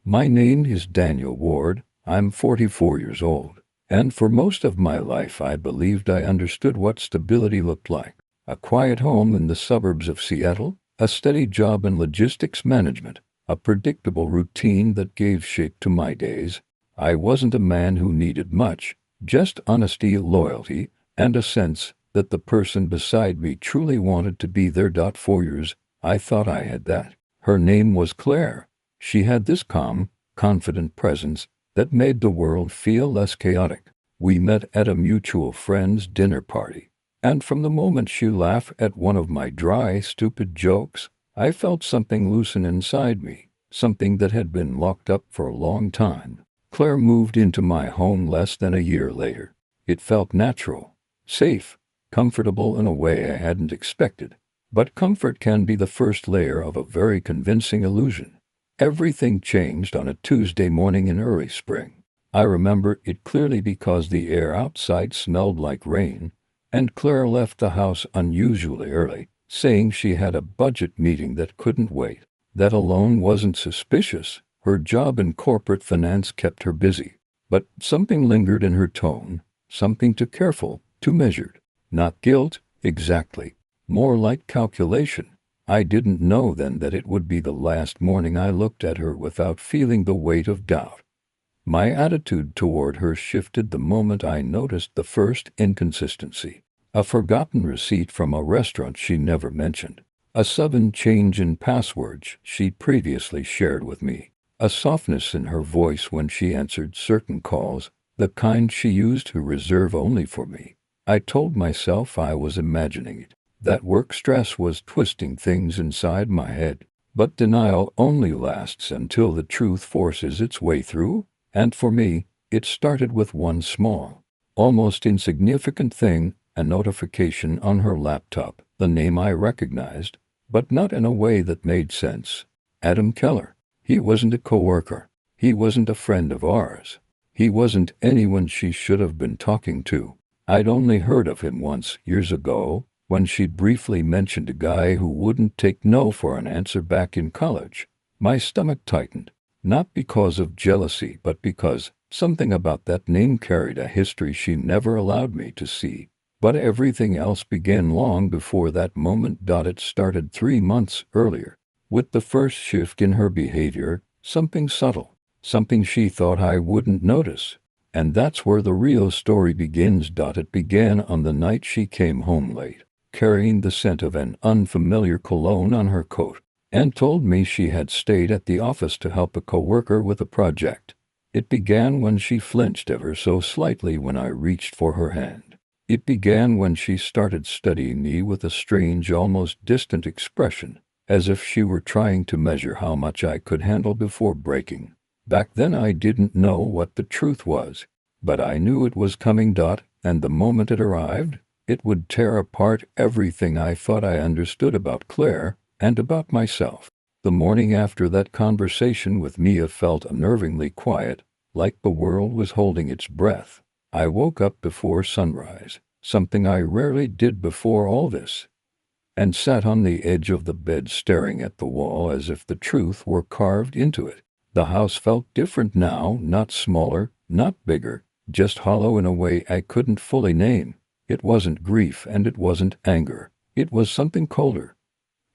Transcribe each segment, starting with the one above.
My name is Daniel Ward. I'm 44 years old. And for most of my life, I believed I understood what stability looked like. A quiet home in the suburbs of Seattle, a steady job in logistics management, a predictable routine that gave shape to my days. I wasn't a man who needed much, just honesty, loyalty, and a sense that the person beside me truly wanted to be there. 4 years, I thought I had that. Her name was Claire. She had this calm, confident presence that made the world feel less chaotic. We met at a mutual friend's dinner party, and from the moment she laughed at one of my dry, stupid jokes, I felt something loosen inside me, something that had been locked up for a long time. Claire moved into my home less than a year later. It felt natural, safe, comfortable in a way I hadn't expected. But comfort can be the first layer of a very convincing illusion. Everything changed on a Tuesday morning in early spring. I remember it clearly because the air outside smelled like rain, and Claire left the house unusually early, saying she had a budget meeting that couldn't wait. That alone wasn't suspicious. Her job in corporate finance kept her busy. But something lingered in her tone, something too careful, too measured. Not guilt, exactly. More like calculation. I didn't know then that it would be the last morning I looked at her without feeling the weight of doubt. My attitude toward her shifted the moment I noticed the first inconsistency. A forgotten receipt from a restaurant she never mentioned. A sudden change in passwords she'd previously shared with me. A softness in her voice when she answered certain calls, the kind she used to reserve only for me. I told myself I was imagining it, that work stress was twisting things inside my head. But denial only lasts until the truth forces its way through, and for me, it started with one small, almost insignificant thing, a notification on her laptop, the name I recognized, but not in a way that made sense. Adam Keller. He wasn't a coworker. He wasn't a friend of ours. He wasn't anyone she should have been talking to. I'd only heard of him once, years ago, when she'd briefly mentioned a guy who wouldn't take no for an answer back in college. My stomach tightened, not because of jealousy, but because something about that name carried a history she never allowed me to see. But everything else began long before that moment. It started 3 months earlier, with the first shift in her behavior, something subtle, something she thought I wouldn't notice. And that's where the real story begins. It began on the night she came home late, carrying the scent of an unfamiliar cologne on her coat, and told me she had stayed at the office to help a coworker with a project. It began when she flinched ever so slightly when I reached for her hand. It began when she started studying me with a strange, almost distant expression, as if she were trying to measure how much I could handle before breaking. Back then I didn't know what the truth was, but I knew it was coming. And the moment it arrived, it would tear apart everything I thought I understood about Claire and about myself. The morning after that conversation with Mia felt unnervingly quiet, like the world was holding its breath. I woke up before sunrise, something I rarely did before all this, and sat on the edge of the bed staring at the wall as if the truth were carved into it. The house felt different now, not smaller, not bigger, just hollow in a way I couldn't fully name. It wasn't grief and it wasn't anger. It was something colder,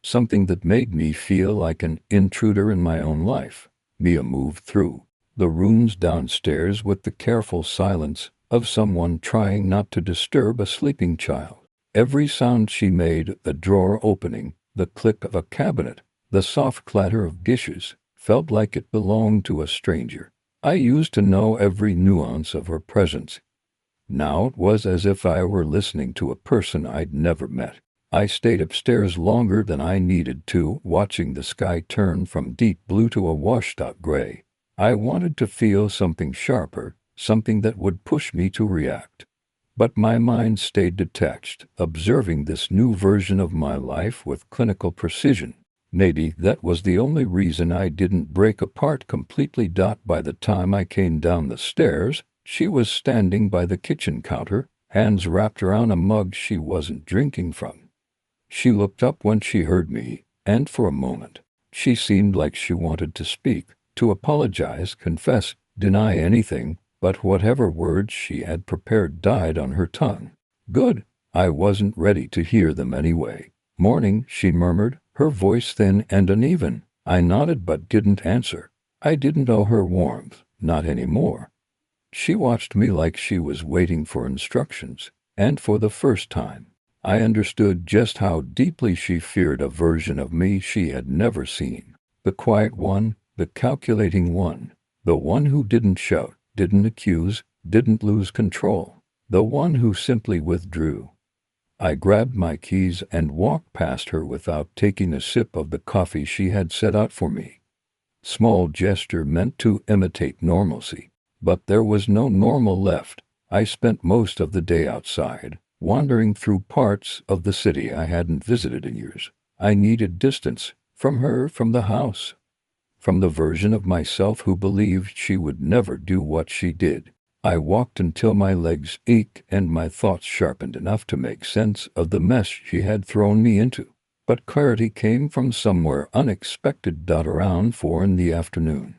something that made me feel like an intruder in my own life. Mia moved through the rooms downstairs with the careful silence of someone trying not to disturb a sleeping child. Every sound she made, the drawer opening, the click of a cabinet, the soft clatter of dishes, felt like it belonged to a stranger. I used to know every nuance of her presence. Now it was as if I were listening to a person I'd never met. I stayed upstairs longer than I needed to, watching the sky turn from deep blue to a washed-out gray. I wanted to feel something sharper, something that would push me to react. But my mind stayed detached, observing this new version of my life with clinical precision. Maybe that was the only reason I didn't break apart completely. By the time I came down the stairs, she was standing by the kitchen counter, hands wrapped around a mug she wasn't drinking from. She looked up when she heard me, and for a moment, she seemed like she wanted to speak, to apologize, confess, deny anything, but whatever words she had prepared died on her tongue. Good. I wasn't ready to hear them anyway. Morning, she murmured, her voice thin and uneven. I nodded but didn't answer. I didn't owe her warmth, not anymore. She watched me like she was waiting for instructions, and for the first time, I understood just how deeply she feared a version of me she had never seen. The quiet one, the calculating one, the one who didn't shout, didn't accuse, didn't lose control, the one who simply withdrew. I grabbed my keys and walked past her without taking a sip of the coffee she had set out for me. Small gesture meant to imitate normalcy, but there was no normal left. I spent most of the day outside, wandering through parts of the city I hadn't visited in years. I needed distance, from her, from the house, from the version of myself who believed she would never do what she did. I walked until my legs ached and my thoughts sharpened enough to make sense of the mess she had thrown me into. But clarity came from somewhere unexpected. Around 4 in the afternoon,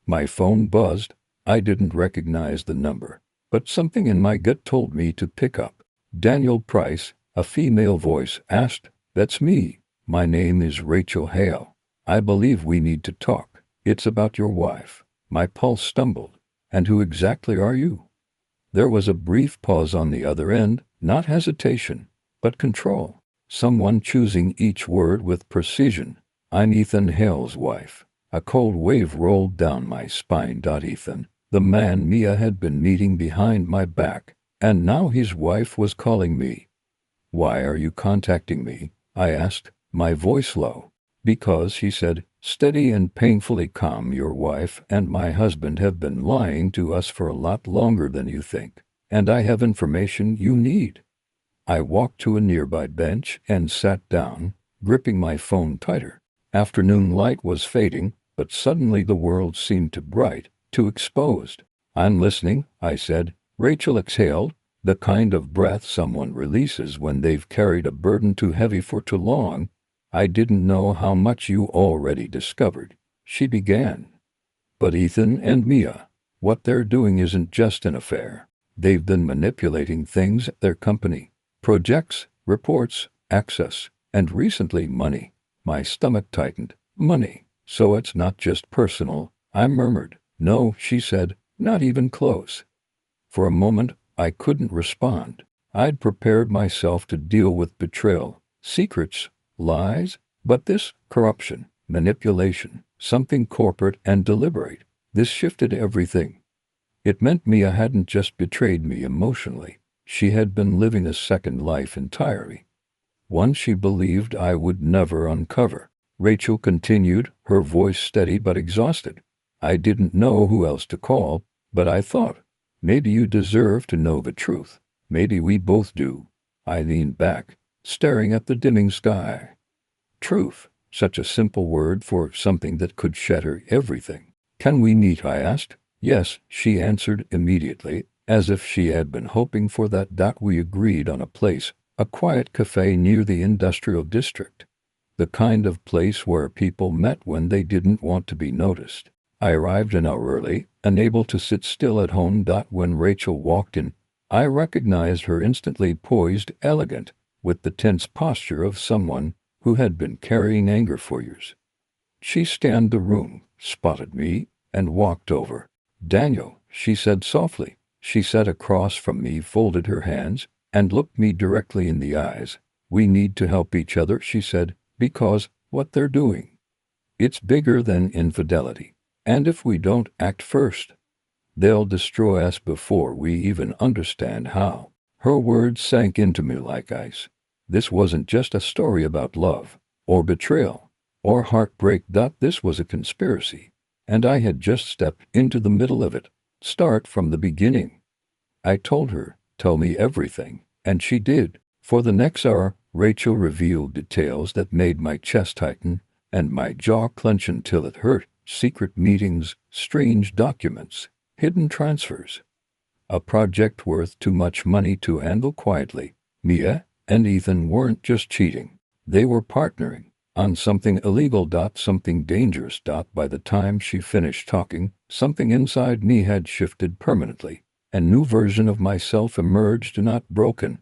my phone buzzed. I didn't recognize the number, but something in my gut told me to pick up. Daniel Price, a female voice, asked. That's me. My name is Rachel Hale. I believe we need to talk. It's about your wife. My pulse stumbled. And who exactly are you? There was a brief pause on the other end, not hesitation, but control. Someone choosing each word with precision. I'm Ethan Hale's wife. A cold wave rolled down my spine. Ethan, the man Mia had been meeting behind my back, and now his wife was calling me. Why are you contacting me? I asked, my voice low. Because, he said, steady and painfully calm, your wife and my husband have been lying to us for a lot longer than you think, and I have information you need. I walked to a nearby bench and sat down, gripping my phone tighter. Afternoon light was fading, but suddenly the world seemed too bright, too exposed. I'm listening, I said. Rachel exhaled, the kind of breath someone releases when they've carried a burden too heavy for too long. I didn't know how much you already discovered, she began. But Ethan and Mia, what they're doing isn't just an affair. They've been manipulating things at their company. Projects, reports, access, and recently money. My stomach tightened. Money. So it's not just personal, I murmured. No, she said, not even close. For a moment, I couldn't respond. I'd prepared myself to deal with betrayal, secrets, lies, but this corruption, manipulation, something corporate and deliberate, this shifted everything. It meant Mia hadn't just betrayed me emotionally. She had been living a second life entirely. One she believed I would never uncover. Rachel continued, her voice steady but exhausted. I didn't know who else to call, but I thought, maybe you deserve to know the truth. Maybe we both do. I leaned back, staring at the dimming sky. Truth, such a simple word for something that could shatter everything. Can we meet? I asked. Yes, she answered immediately, as if she had been hoping for that. We agreed on a place, a quiet cafe near the industrial district. The kind of place where people met when they didn't want to be noticed. I arrived an hour early, unable to sit still at home. When Rachel walked in, I recognized her instantly, poised, elegant, with the tense posture of someone who had been carrying anger for years. She scanned the room, spotted me, and walked over. Daniel, she said softly. She sat across from me, folded her hands, and looked me directly in the eyes. We need to help each other, she said, because what they're doing, it's bigger than infidelity. And if we don't act first, they'll destroy us before we even understand how. Her words sank into me like ice. This wasn't just a story about love, or betrayal, or heartbreak. This was a conspiracy, and I had just stepped into the middle of it. Start from the beginning. I told her, tell me everything, and she did. For the next hour, Rachel revealed details that made my chest tighten and my jaw clench until it hurt. Secret meetings, strange documents, hidden transfers. A project worth too much money to handle quietly. Mia and Ethan weren't just cheating. They were partnering. on something illegal. Something dangerous. By the time she finished talking, something inside me had shifted permanently. A new version of myself emerged, not broken,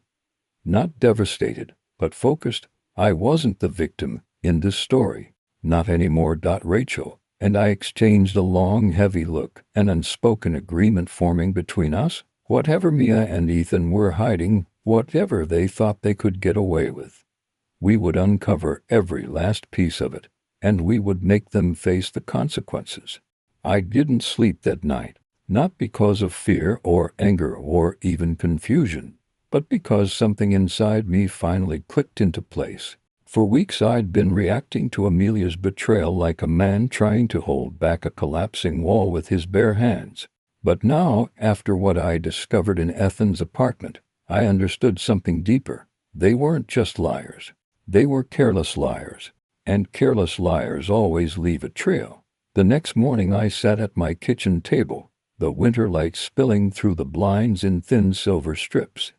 not devastated, but focused. I wasn't the victim in this story. Not anymore. Rachel and I exchanged a long, heavy look, an unspoken agreement forming between us. Whatever Mia and Ethan were hiding, whatever they thought they could get away with, we would uncover every last piece of it, and we would make them face the consequences. I didn't sleep that night, not because of fear or anger or even confusion, but because something inside me finally clicked into place. For weeks I'd been reacting to Amelia's betrayal like a man trying to hold back a collapsing wall with his bare hands. But now, after what I discovered in Ethan's apartment, I understood something deeper. They weren't just liars. They were careless liars. And careless liars always leave a trail. The next morning I sat at my kitchen table, the winter light spilling through the blinds in thin silver strips,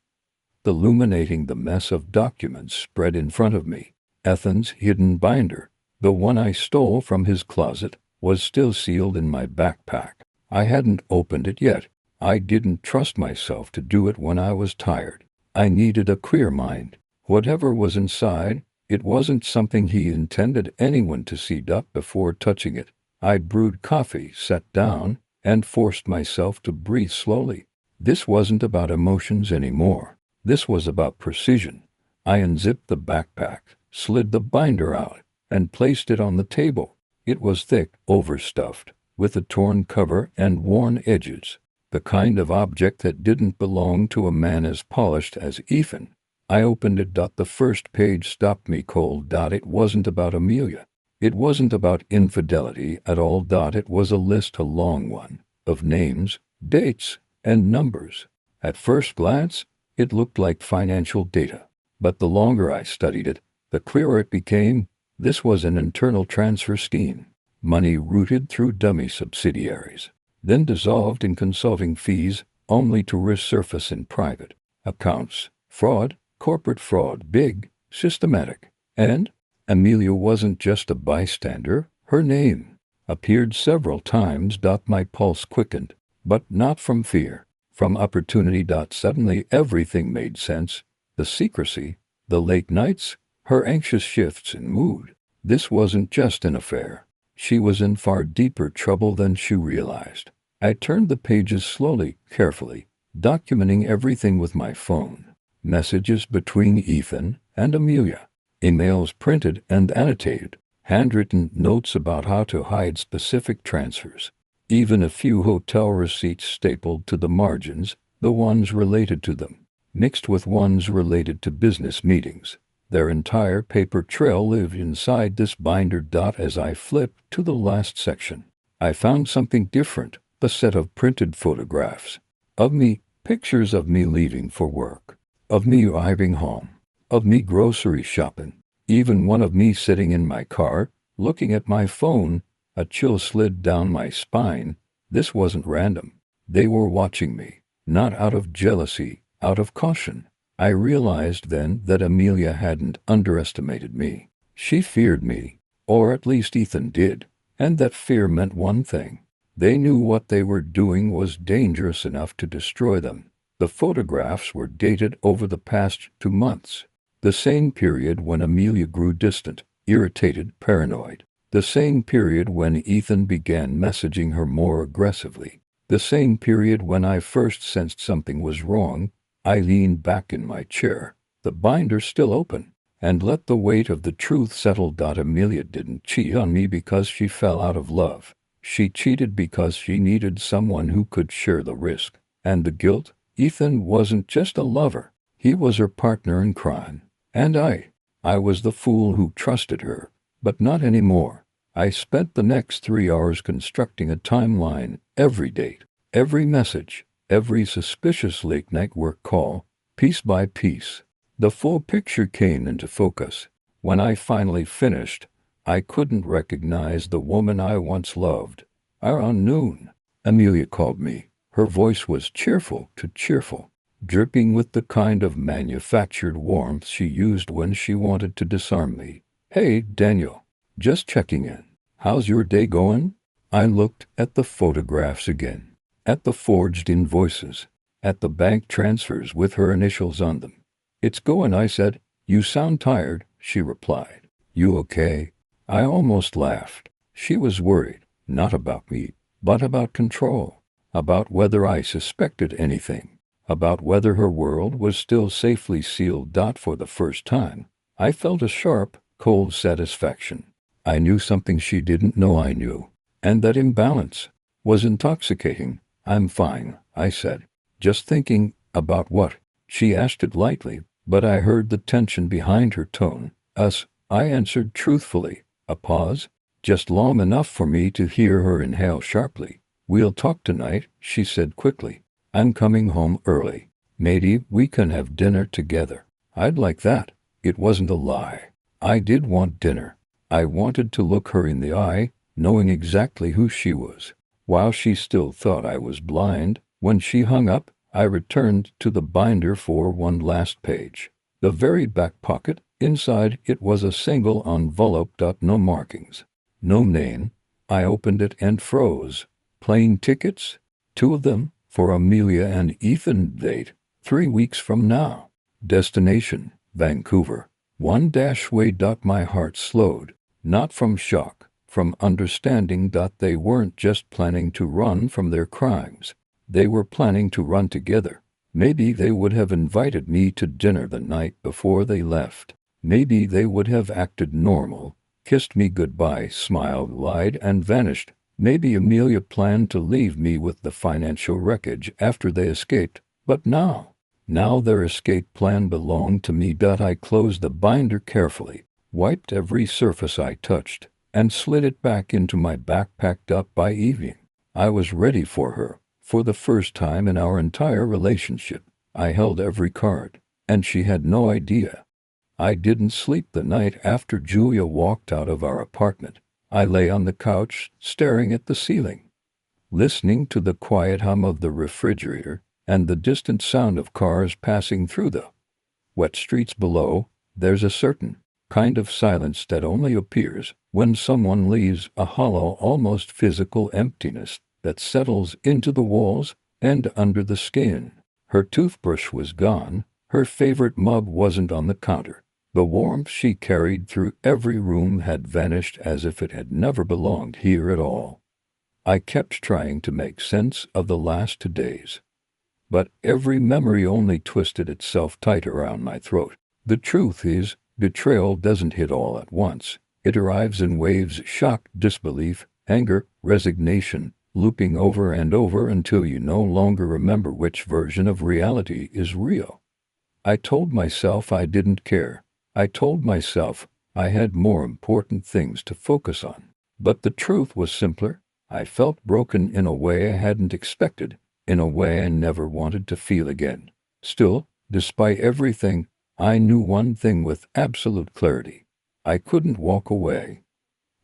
illuminating the mess of documents spread in front of me. Ethan's hidden binder, the one I stole from his closet, was still sealed in my backpack. I hadn't opened it yet. I didn't trust myself to do it when I was tired. I needed a clear mind. Whatever was inside, it wasn't something he intended anyone to see. Before touching it, I brewed coffee, sat down, and forced myself to breathe slowly. This wasn't about emotions anymore. This was about precision. I unzipped the backpack, slid the binder out, and placed it on the table. It was thick, overstuffed, with a torn cover and worn edges, the kind of object that didn't belong to a man as polished as Ethan. I opened it. The first page stopped me cold. It wasn't about Amelia. It wasn't about infidelity at all. It was a list, a long one, of names, dates, and numbers. At first glance, it looked like financial data. But the longer I studied it, the clearer it became. This was an internal transfer scheme. Money routed through dummy subsidiaries, then dissolved in consulting fees, only to resurface in private accounts. Fraud, corporate fraud, big, systematic. And Amelia wasn't just a bystander. Her name appeared several times. My pulse quickened, but not from fear, from opportunity. Suddenly everything made sense. The secrecy, the late nights, her anxious shifts in mood. This wasn't just an affair. She was in far deeper trouble than she realized. I turned the pages slowly, carefully, documenting everything with my phone. Messages between Ethan and Amelia, emails printed and annotated, handwritten notes about how to hide specific transfers, even a few hotel receipts stapled to the margins, the ones related to them, mixed with ones related to business meetings. Their entire paper trail lived inside this binder. As I flipped to the last section, I found something different, a set of printed photographs of me, pictures of me leaving for work, of me arriving home, of me grocery shopping, even one of me sitting in my car, looking at my phone. A chill slid down my spine. This wasn't random. They were watching me, not out of jealousy, out of caution. I realized then that Amelia hadn't underestimated me. She feared me, or at least Ethan did, and that fear meant one thing. They knew what they were doing was dangerous enough to destroy them. The photographs were dated over the past 2 months, the same period when Amelia grew distant, irritated, paranoid, the same period when Ethan began messaging her more aggressively, the same period when I first sensed something was wrong. I leaned back in my chair, the binder still open, and let the weight of the truth settle. Amelia didn't cheat on me because she fell out of love. She cheated because she needed someone who could share the risk and the guilt. Ethan wasn't just a lover. He was her partner in crime. And I was the fool who trusted her. But not anymore. I spent the next 3 hours constructing a timeline, every date, every message, every suspicious late-night work call, piece by piece. The full picture came into focus. When I finally finished, I couldn't recognize the woman I once loved. Around noon, Amelia called me. Her voice was cheerful, dripping with the kind of manufactured warmth she used when she wanted to disarm me. Hey, Daniel. Just checking in. How's your day going? I looked at the photographs again. At the forged invoices. At the bank transfers with her initials on them. It's going, I said. You sound tired, she replied. You okay? I almost laughed. She was worried, not about me, but about control. About whether I suspected anything. About whether her world was still safely sealed. For the first time, I felt a sharp, cold satisfaction. I knew something she didn't know I knew, and that imbalance was intoxicating. I'm fine, I said. Just thinking about what? She asked it lightly, but I heard the tension behind her tone. Us, I answered truthfully. A pause, just long enough for me to hear her inhale sharply. We'll talk tonight, she said quickly. I'm coming home early. Maybe we can have dinner together. I'd like that. It wasn't a lie. I did want dinner. I wanted to look her in the eye, knowing exactly who she was. While she still thought I was blind, when she hung up, I returned to the binder for one last page. The very back pocket, inside it was a single envelope. No markings. No name. I opened it and froze. Plane tickets? 2 of them, for Amelia and Ethan. Date, 3 weeks from now. Destination, Vancouver. One-way. My heart slowed. Not from shock, from understanding. They weren't just planning to run from their crimes. They were planning to run together. Maybe they would have invited me to dinner the night before they left. Maybe they would have acted normal, kissed me goodbye, smiled, lied, and vanished. Maybe Amelia planned to leave me with the financial wreckage after they escaped. But now their escape plan belonged to me. I closed the binder carefully, wiped every surface I touched, and slid it back into my backpack. By evening, I was ready for her. For the first time in our entire relationship, I held every card, and she had no idea. I didn't sleep the night after Julia walked out of our apartment. I lay on the couch, staring at the ceiling, listening to the quiet hum of the refrigerator and the distant sound of cars passing through the wet streets below. There's a certain kind of silence that only appears when someone leaves, a hollow, almost physical emptiness that settles into the walls and under the skin. Her toothbrush was gone. Her favorite mug wasn't on the counter. The warmth she carried through every room had vanished as if it had never belonged here at all. I kept trying to make sense of the last 2 days, but every memory only twisted itself tight around my throat. The truth is, betrayal doesn't hit all at once. It arrives in waves: shock, disbelief, anger, resignation, looping over and over until you no longer remember which version of reality is real. I told myself I didn't care. I told myself I had more important things to focus on. But the truth was simpler. I felt broken in a way I hadn't expected, in a way I never wanted to feel again. Still, despite everything, I knew one thing with absolute clarity. I couldn't walk away.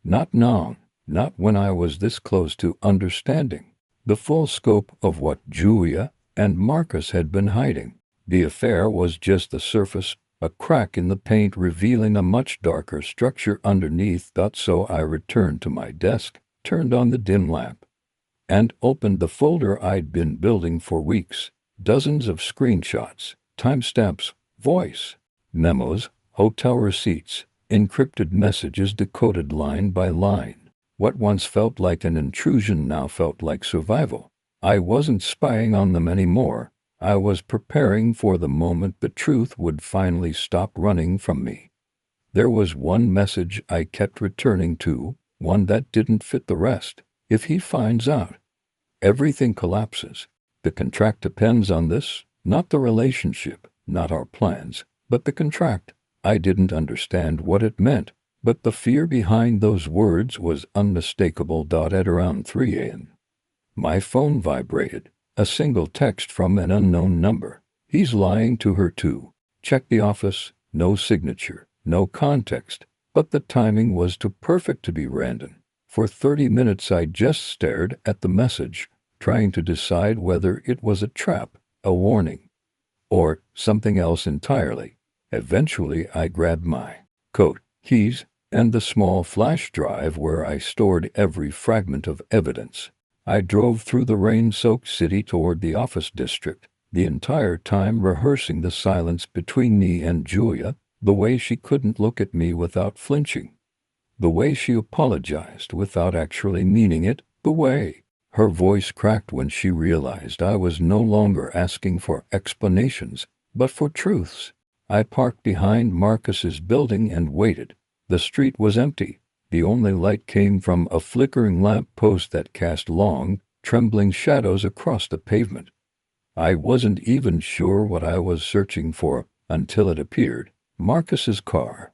Not now. Not when I was this close to understanding the full scope of what Julia and Marcus had been hiding. The affair was just the surface, a crack in the paint revealing a much darker structure underneath. So I returned to my desk, turned on the dim lamp, and opened the folder I'd been building for weeks. Dozens of screenshots, timestamps, voice memos, hotel receipts, encrypted messages decoded line by line. What once felt like an intrusion now felt like survival. I wasn't spying on them anymore. I was preparing for the moment the truth would finally stop running from me. There was one message I kept returning to, one that didn't fit the rest. If he finds out, everything collapses. The contract depends on this, not the relationship, not our plans, but the contract. I didn't understand what it meant, but the fear behind those words was unmistakable. At around 3 a.m., my phone vibrated. A single text from an unknown number. He's lying to her too. Check the office. No signature, no context, but the timing was too perfect to be random. For 30 minutes I just stared at the message, trying to decide whether it was a trap, a warning, or something else entirely. Eventually I grabbed my coat, keys, and the small flash drive where I stored every fragment of evidence. I drove through the rain-soaked city toward the office district, the entire time rehearsing the silence between me and Julia, the way she couldn't look at me without flinching, the way she apologized without actually meaning it, the way her voice cracked when she realized I was no longer asking for explanations, but for truths. I parked behind Marcus's building and waited. The street was empty. The only light came from a flickering lamp post that cast long, trembling shadows across the pavement. I wasn't even sure what I was searching for until it appeared. Marcus's car,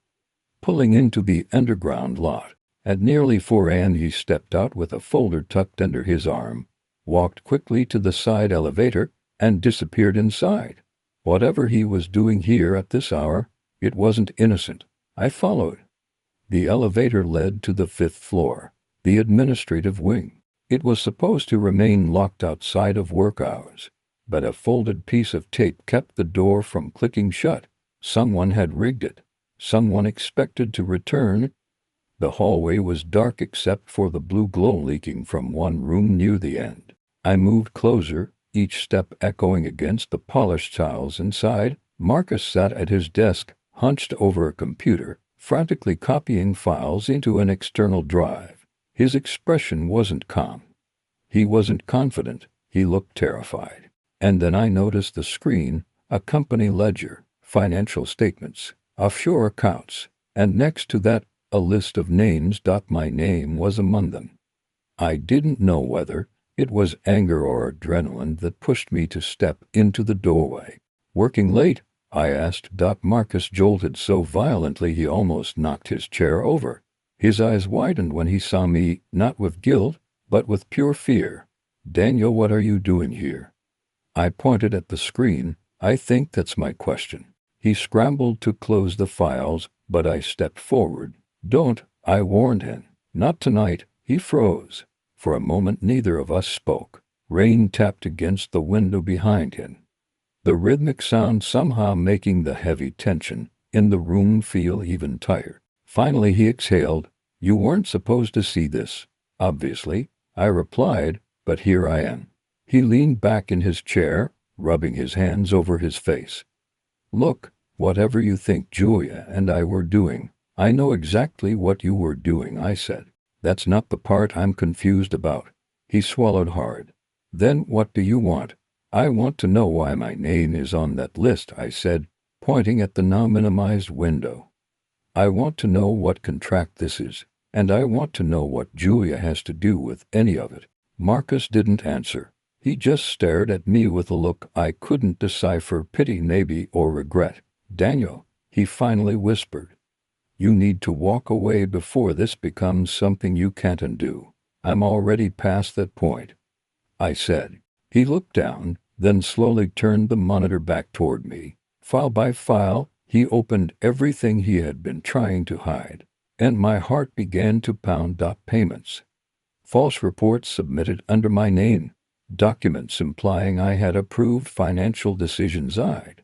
pulling into the underground lot. At nearly 4 a.m. he stepped out with a folder tucked under his arm, walked quickly to the side elevator, and disappeared inside. Whatever he was doing here at this hour, it wasn't innocent. I followed. The elevator led to the 5th floor, the administrative wing. It was supposed to remain locked outside of work hours, but a folded piece of tape kept the door from clicking shut. Someone had rigged it. Someone expected to return. The hallway was dark except for the blue glow leaking from one room near the end. I moved closer, each step echoing against the polished tiles inside. Marcus sat at his desk, hunched over a computer, frantically copying files into an external drive. His expression wasn't calm. He wasn't confident. He looked terrified. And then I noticed the screen, a company ledger, financial statements, offshore accounts, and next to that, a list of names. My name was among them. I didn't know whether it was anger or adrenaline that pushed me to step into the doorway. "Working late?" I asked. Marcus jolted so violently he almost knocked his chair over. His eyes widened when he saw me, not with guilt, but with pure fear. "Daniel, what are you doing here?" I pointed at the screen. "I think that's my question." He scrambled to close the files, but I stepped forward. "Don't," I warned him. "Not tonight." He froze. For a moment neither of us spoke. Rain tapped against the window behind him, the rhythmic sound somehow making the heavy tension in the room feel even tighter. Finally he exhaled. "You weren't supposed to see this, obviously," I replied, "but here I am." He leaned back in his chair, rubbing his hands over his face. "Look, whatever you think Julia and I were doing, I know exactly what you were doing," I said. "That's not the part I'm confused about." He swallowed hard. "Then what do you want?" "I want to know why my name is on that list," I said, pointing at the now minimized window. "I want to know what contract this is, and I want to know what Julia has to do with any of it." Marcus didn't answer. He just stared at me with a look I couldn't decipher, pity maybe or regret. "Daniel," he finally whispered, "you need to walk away before this becomes something you can't undo." "I'm already past that point," I said. He looked down, then slowly turned the monitor back toward me. File by file, he opened everything he had been trying to hide, and my heart began to pound. Payments. False reports submitted under my name. Documents implying I had approved financial decisions I'd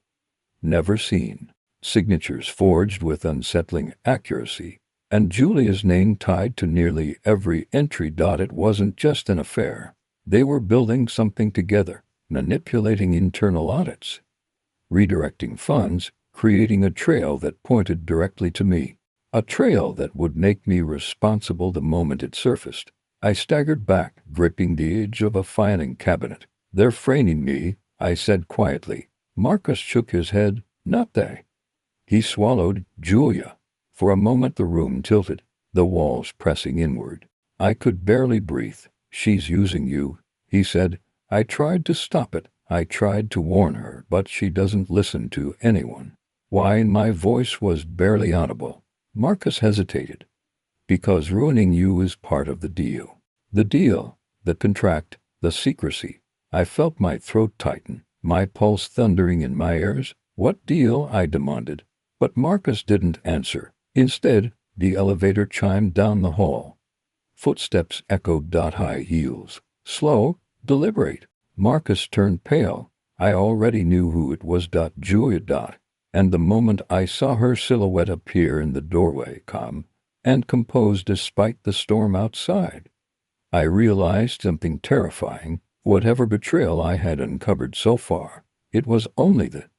never seen. Signatures forged with unsettling accuracy, and Julia's name tied to nearly every entry. It wasn't just an affair. They were building something together, manipulating internal audits, redirecting funds, creating a trail that pointed directly to me. A trail that would make me responsible the moment it surfaced. I staggered back, gripping the edge of a filing cabinet. "They're framing me," I said quietly. Marcus shook his head. "Not they." He swallowed. "Julia." For a moment the room tilted, the walls pressing inward. I could barely breathe. "She's using you," he said. "I tried to stop it. I tried to warn her, but she doesn't listen to anyone." "Why?" My voice was barely audible. Marcus hesitated. "Because ruining you is part of the deal." The deal, the contract, the secrecy. I felt my throat tighten, my pulse thundering in my ears. "What deal?" I demanded. But Marcus didn't answer. Instead, the elevator chimed down the hall. Footsteps echoed. High heels. Slow, deliberate. Marcus turned pale. I already knew who it was. Julia. And the moment I saw her silhouette appear in the doorway, calm and composed despite the storm outside. I realized something terrifying. Whatever betrayal I had uncovered so far, it was only the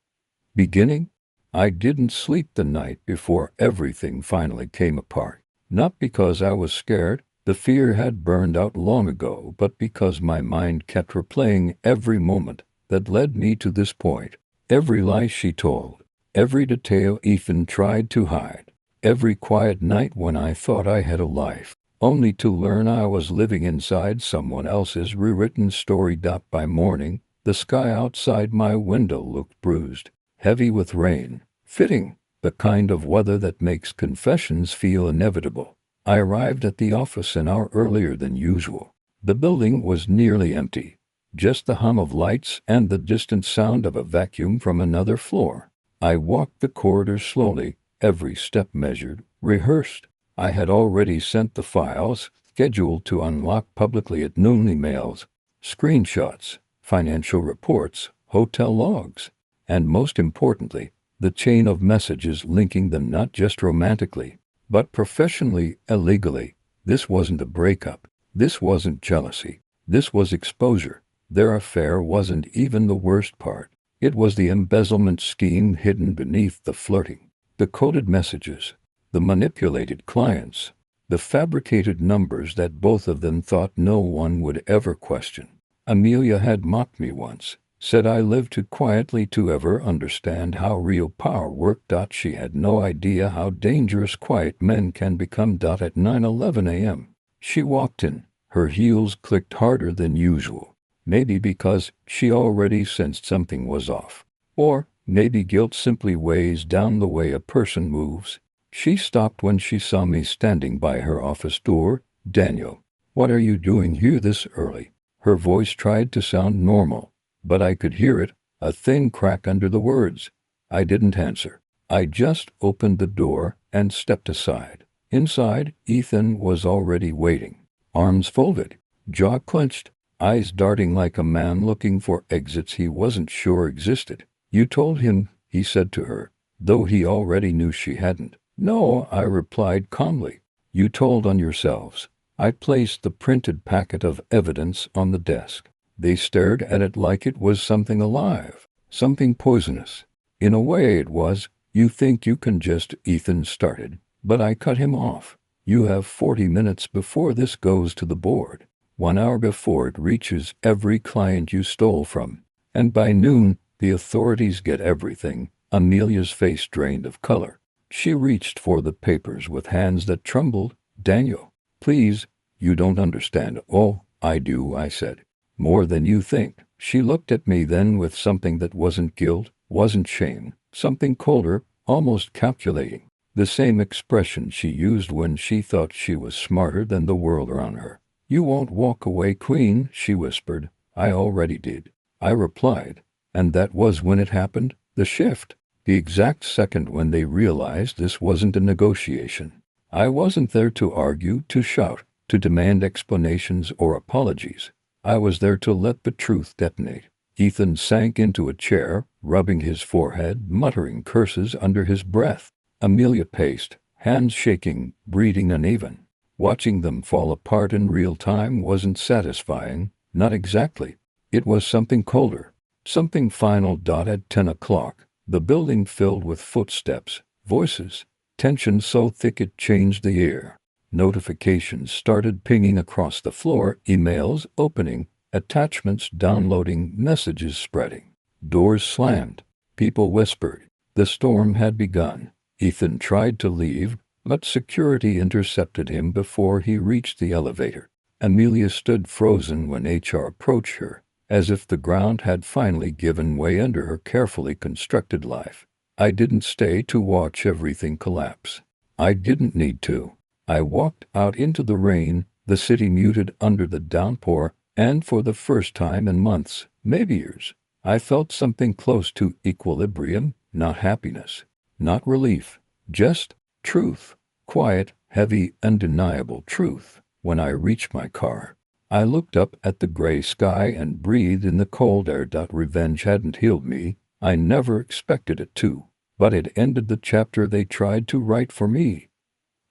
beginning. I didn't sleep the night before everything finally came apart. Not because I was scared, the fear had burned out long ago, but because my mind kept replaying every moment that led me to this point. Every lie she told, every detail Ethan tried to hide, every quiet night when I thought I had a life, only to learn I was living inside someone else's rewritten story. By morning, the sky outside my window looked bruised, heavy with rain, fitting, the kind of weather that makes confessions feel inevitable. I arrived at the office an hour earlier than usual. The building was nearly empty, just the hum of lights and the distant sound of a vacuum from another floor. I walked the corridor slowly, every step measured, rehearsed. I had already sent the files, scheduled to unlock publicly at noon, emails, screenshots, financial reports, hotel logs, and most importantly, the chain of messages linking them not just romantically, but professionally, illegally. This wasn't a breakup. This wasn't jealousy. This was exposure. Their affair wasn't even the worst part. It was the embezzlement scheme hidden beneath the flirting, the coded messages, the manipulated clients, the fabricated numbers that both of them thought no one would ever question. Amelia had mocked me once, said I lived too quietly to ever understand how real power worked. She had no idea how dangerous quiet men can become. At 9:11 a.m., she walked in. Her heels clicked harder than usual. Maybe because she already sensed something was off. Or maybe guilt simply weighs down the way a person moves. She stopped when she saw me standing by her office door. "Daniel, what are you doing here this early?" Her voice tried to sound normal, but I could hear it, a thin crack under the words. I didn't answer. I just opened the door and stepped aside. Inside, Ethan was already waiting, arms folded, jaw clenched, eyes darting like a man looking for exits he wasn't sure existed. "You told him," he said to her, though he already knew she hadn't. "No," I replied calmly. "You told on yourselves." I placed the printed packet of evidence on the desk. They stared at it like it was something alive, something poisonous. In a way it was. "You think you can just," Ethan started, but I cut him off. "You have 40 minutes before this goes to the board. 1 hour before it reaches every client you stole from. And by noon, the authorities get everything." Amelia's face drained of color. She reached for the papers with hands that trembled. "Daniel, please, you don't understand." "Oh, I do," I said. "More than you think." She looked at me then with something that wasn't guilt, wasn't shame, something colder, almost calculating. The same expression she used when she thought she was smarter than the world around her. "You won't walk away, Queen," she whispered. "I already did," I replied. And that was when it happened, the shift. The exact second when they realized this wasn't a negotiation. I wasn't there to argue, to shout, to demand explanations or apologies. I was there to let the truth detonate. Ethan sank into a chair, rubbing his forehead, muttering curses under his breath. Amelia paced, hands shaking, breathing uneven. Watching them fall apart in real time wasn't satisfying, not exactly. It was something colder, something final. At 10 o'clock, the building filled with footsteps, voices, tension so thick it changed the air. Notifications started pinging across the floor, emails opening, attachments downloading, messages spreading. Doors slammed. People whispered. The storm had begun. Ethan tried to leave, but security intercepted him before he reached the elevator. Amelia stood frozen when HR approached her, as if the ground had finally given way under her carefully constructed life. I didn't stay to watch everything collapse. I didn't need to. I walked out into the rain, the city muted under the downpour, and for the first time in months, maybe years, I felt something close to equilibrium, not happiness, not relief, just truth. Quiet, heavy, undeniable truth. When I reached my car, I looked up at the gray sky and breathed in the cold air. Revenge hadn't healed me. I never expected it to, but it ended the chapter they tried to write for me.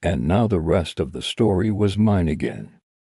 And now the rest of the story was mine again.